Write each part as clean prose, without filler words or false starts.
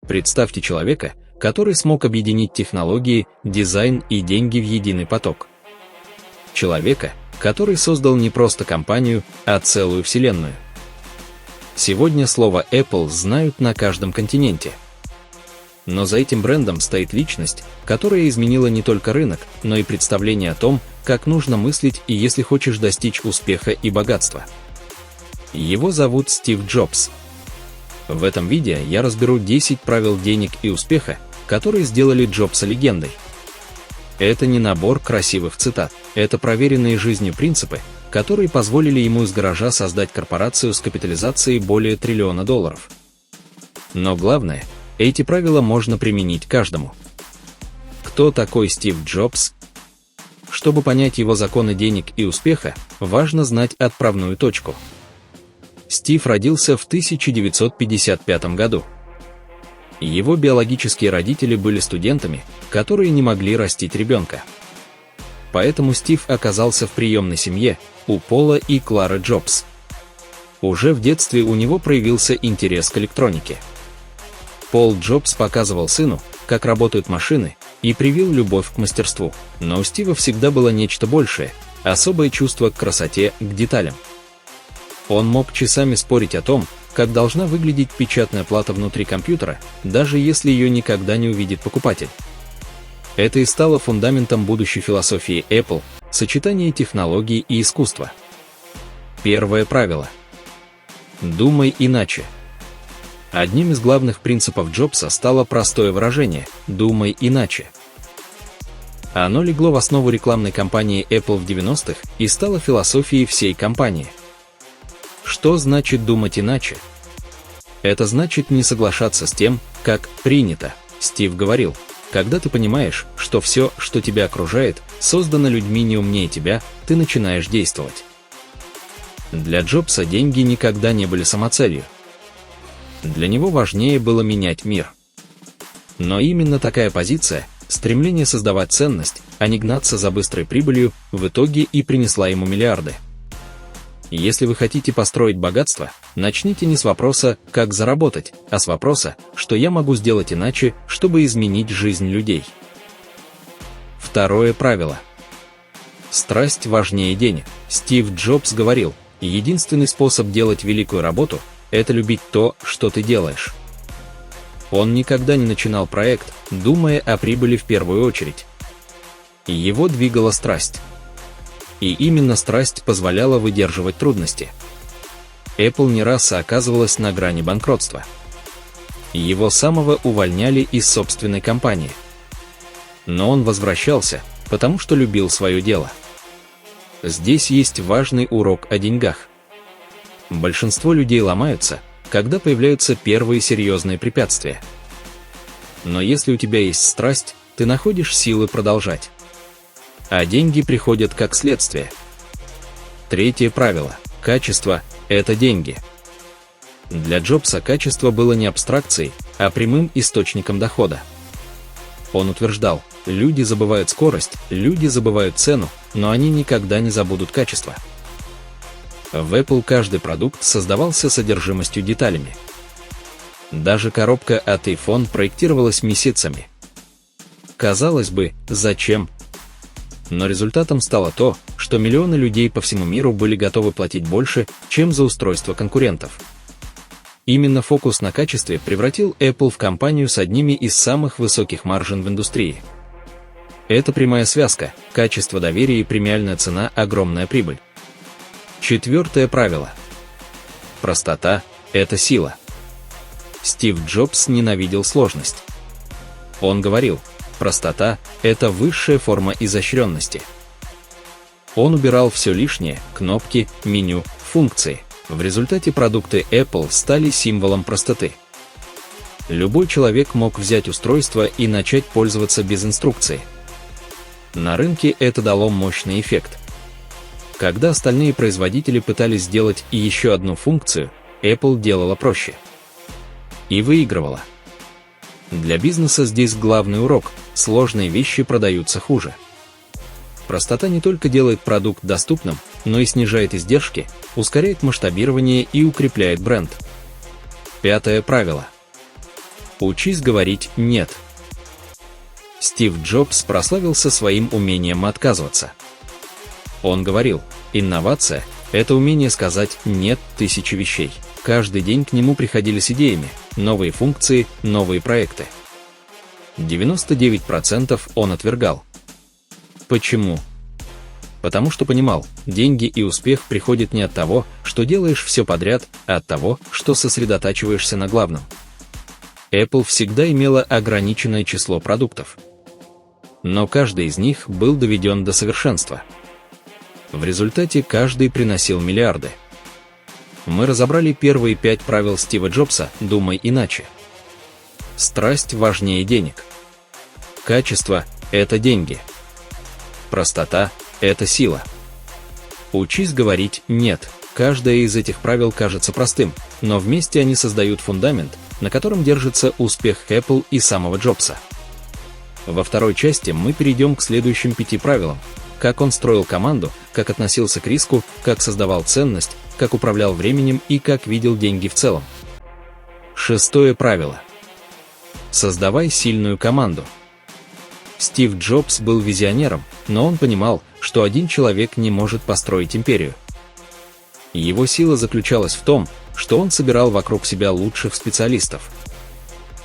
Представьте человека, который смог объединить технологии, дизайн и деньги в единый поток. Человека, который создал не просто компанию, а целую вселенную. Сегодня слово Apple знают на каждом континенте. Но за этим брендом стоит личность, которая изменила не только рынок, но и представление о том, как нужно мыслить, и если хочешь достичь успеха и богатства. Его зовут Стив Джобс. В этом видео я разберу 10 правил денег и успеха, которые сделали Джобса легендой. Это не набор красивых цитат, это проверенные жизнью принципы, которые позволили ему из гаража создать корпорацию с капитализацией более $1 триллиона. Но главное, эти правила можно применить каждому. Кто такой Стив Джобс? Чтобы понять его законы денег и успеха, важно знать отправную точку. Стив родился в 1955 году. Его биологические родители были студентами, которые не могли растить ребенка. Поэтому Стив оказался в приемной семье у Пола и Клары Джобс. Уже в детстве у него проявился интерес к электронике. Пол Джобс показывал сыну, как работают машины, и привил любовь к мастерству. Но у Стива всегда было нечто большее, особое чувство к красоте, к деталям. Он мог часами спорить о том, как должна выглядеть печатная плата внутри компьютера, даже если ее никогда не увидит покупатель. Это и стало фундаментом будущей философии Apple – сочетание технологий и искусства. Первое правило. Думай иначе. Одним из главных принципов Джобса стало простое выражение «думай иначе». Оно легло в основу рекламной кампании Apple в 90-х и стало философией всей компании. Что значит думать иначе? Это значит не соглашаться с тем, как принято. Стив говорил: когда ты понимаешь, что все, что тебя окружает, создано людьми не умнее тебя, ты начинаешь действовать. Для Джобса деньги никогда не были самоцелью. Для него важнее было менять мир. Но именно такая позиция, стремление создавать ценность, а не гнаться за быстрой прибылью, в итоге и принесла ему миллиарды. Если вы хотите построить богатство, начните не с вопроса «как заработать», а с вопроса «что я могу сделать иначе, чтобы изменить жизнь людей». Второе правило. Страсть важнее денег. Стив Джобс говорил: единственный способ делать великую работу – это любить то, что ты делаешь. Он никогда не начинал проект, думая о прибыли в первую очередь. Его двигала страсть. И именно страсть позволяла выдерживать трудности. Apple не раз оказывалась на грани банкротства. Его самого увольняли из собственной компании. Но он возвращался, потому что любил свое дело. Здесь есть важный урок о деньгах. Большинство людей ломаются, когда появляются первые серьезные препятствия. Но если у тебя есть страсть, ты находишь силы продолжать. А деньги приходят как следствие. Третье правило. Качество – это деньги. Для Джобса качество было не абстракцией, а прямым источником дохода. Он утверждал: люди забывают скорость, люди забывают цену, но они никогда не забудут качество. В Apple каждый продукт создавался содержимостью деталями. Даже коробка от iPhone проектировалась месяцами. Казалось бы, зачем? Но результатом стало то, что миллионы людей по всему миру были готовы платить больше, чем за устройство конкурентов. Именно фокус на качестве превратил Apple в компанию с одними из самых высоких маржин в индустрии. Это прямая связка: качество, доверие и премиальная цена – огромная прибыль. Четвертое правило. Простота – это сила. Стив Джобс ненавидел сложность. Он говорил: простота – это высшая форма изощренности. Он убирал все лишнее – кнопки, меню, функции. В результате продукты Apple стали символом простоты. Любой человек мог взять устройство и начать пользоваться без инструкции. На рынке это дало мощный эффект. Когда остальные производители пытались сделать и еще одну функцию, Apple делала проще. И выигрывала. Для бизнеса здесь главный урок – сложные вещи продаются хуже. Простота не только делает продукт доступным, но и снижает издержки, ускоряет масштабирование и укрепляет бренд. Пятое правило. Учись говорить «нет». Стив Джобс прославился своим умением отказываться. Он говорил, инновация – это умение сказать «нет» тысячи вещей. Каждый день к нему приходили с идеями, новые функции, новые проекты. 99% он отвергал. Почему? Потому что понимал, деньги и успех приходят не от того, что делаешь все подряд, а от того, что сосредотачиваешься на главном. Apple всегда имела ограниченное число продуктов. Но каждый из них был доведен до совершенства. В результате каждый приносил миллиарды. Мы разобрали первые 5 правил Стива Джобса «Думай иначе». Страсть важнее денег. Качество – это деньги. Простота – это сила. Учись говорить «нет». Каждое из этих правил кажется простым, но вместе они создают фундамент, на котором держится успех Apple и самого Джобса. Во второй части мы перейдем к следующим 5 правилам: как он строил команду, как относился к риску, как создавал ценность, как управлял временем и как видел деньги в целом. 6 правило. Создавай сильную команду. Стив Джобс был визионером, но он понимал, что один человек не может построить империю. Его сила заключалась в том, что он собирал вокруг себя лучших специалистов.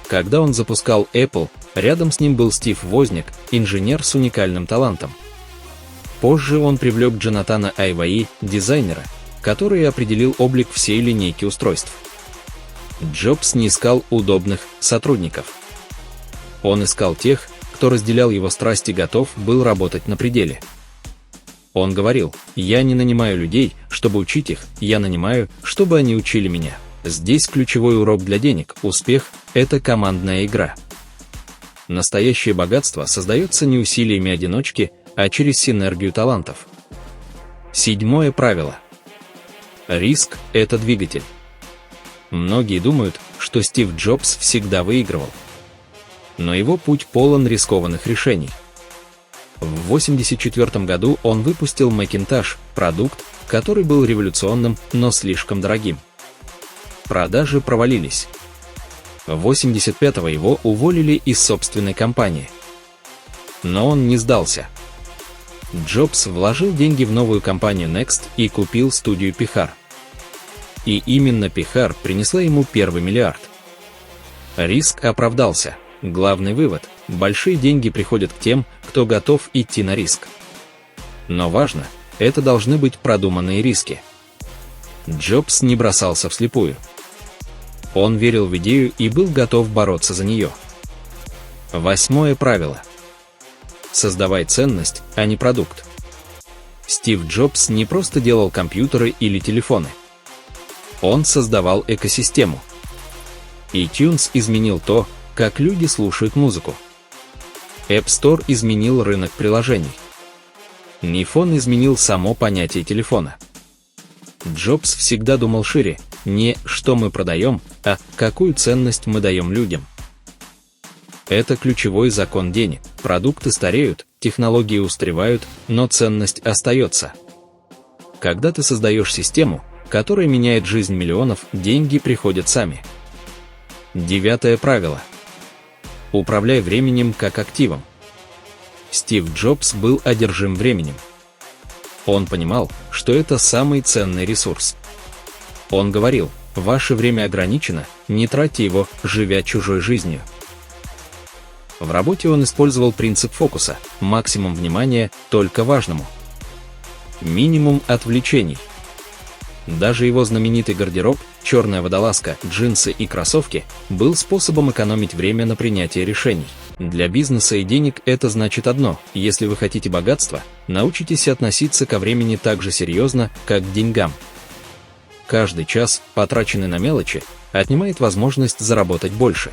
Когда он запускал Apple, рядом с ним был Стив Возняк, инженер с уникальным талантом. Позже он привлек Джонатана Айваи, дизайнера, который определил облик всей линейки устройств. Джобс не искал удобных сотрудников. Он искал тех, кто разделял его страсть и готов был работать на пределе. Он говорил: «Я не нанимаю людей, чтобы учить их, я нанимаю, чтобы они учили меня». Здесь ключевой урок для денег: успех – это командная игра. Настоящее богатство создается не усилиями одиночки, а через синергию талантов. 7 правило. Риск – это двигатель. Многие думают, что Стив Джобс всегда выигрывал. Но его путь полон рискованных решений. В 1984 году он выпустил Macintosh, продукт, который был революционным, но слишком дорогим. Продажи провалились. В 1985-го его уволили из собственной компании. Но он не сдался. Джобс вложил деньги в новую компанию Next и купил студию Pixar. И именно Pixar принесла ему первый миллиард. Риск оправдался. Главный вывод – большие деньги приходят к тем, кто готов идти на риск. Но важно – это должны быть продуманные риски. Джобс не бросался вслепую. Он верил в идею и был готов бороться за нее. 8 правило. Создавай ценность, а не продукт. Стив Джобс не просто делал компьютеры или телефоны. Он создавал экосистему. iTunes изменил то, как люди слушают музыку. App Store изменил рынок приложений. iPhone изменил само понятие телефона. Джобс всегда думал шире: не «что мы продаем», а «какую ценность мы даем людям». Это ключевой закон денег. Продукты стареют, технологии устаревают, но ценность остается. Когда ты создаешь систему, которая меняет жизнь миллионов, деньги приходят сами. 9 правило. Управляй временем как активом. Стив Джобс был одержим временем. Он понимал, что это самый ценный ресурс. Он говорил: «Ваше время ограничено, не тратьте его, живя чужой жизнью». В работе он использовал принцип фокуса: максимум внимания только важному. Минимум отвлечений. Даже его знаменитый гардероб, черная водолазка, джинсы и кроссовки, был способом экономить время на принятие решений. Для бизнеса и денег это значит одно: если вы хотите богатства, научитесь относиться ко времени так же серьезно, как к деньгам. Каждый час, потраченный на мелочи, отнимает возможность заработать больше.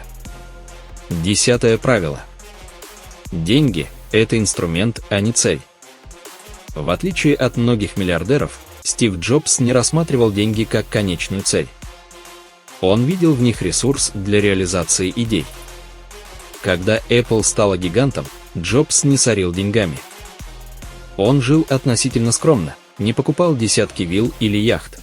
10 правило. Деньги – это инструмент, а не цель. В отличие от многих миллиардеров, Стив Джобс не рассматривал деньги как конечную цель. Он видел в них ресурс для реализации идей. Когда Apple стала гигантом, Джобс не сорил деньгами. Он жил относительно скромно, не покупал десятки вилл или яхт.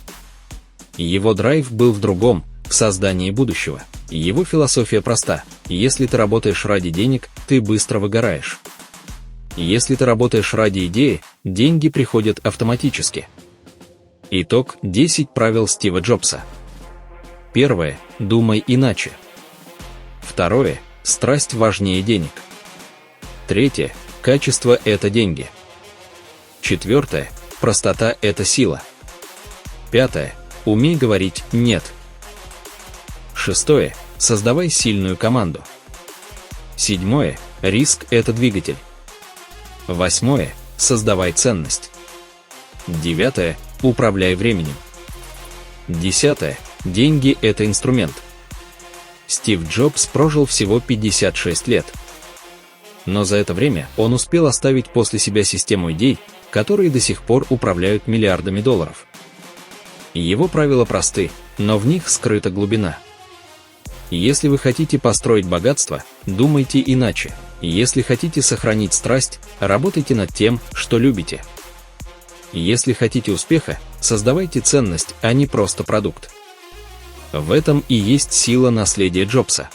Его драйв был в другом – в создании будущего. Его философия проста: если ты работаешь ради денег, ты быстро выгораешь. Если ты работаешь ради идеи, деньги приходят автоматически. Итог: 10 правил Стива Джобса. Первое. Думай иначе. Второе. Страсть важнее денег. Третье. Качество – это деньги. Четвертое. Простота – это сила. Пятое. Умей говорить «нет». Шестое. Создавай сильную команду. Седьмое. Риск – это двигатель. Восьмое. Создавай ценность. Девятое. Управляй временем. Десятое. Деньги – это инструмент. Стив Джобс прожил всего 56 лет. Но за это время он успел оставить после себя систему идей, которые до сих пор управляют миллиардами долларов. Его правила просты, но в них скрыта глубина. Если вы хотите построить богатство, думайте иначе. Если хотите сохранить страсть, работайте над тем, что любите. Если хотите успеха, создавайте ценность, а не просто продукт. В этом и есть сила наследия Джобса.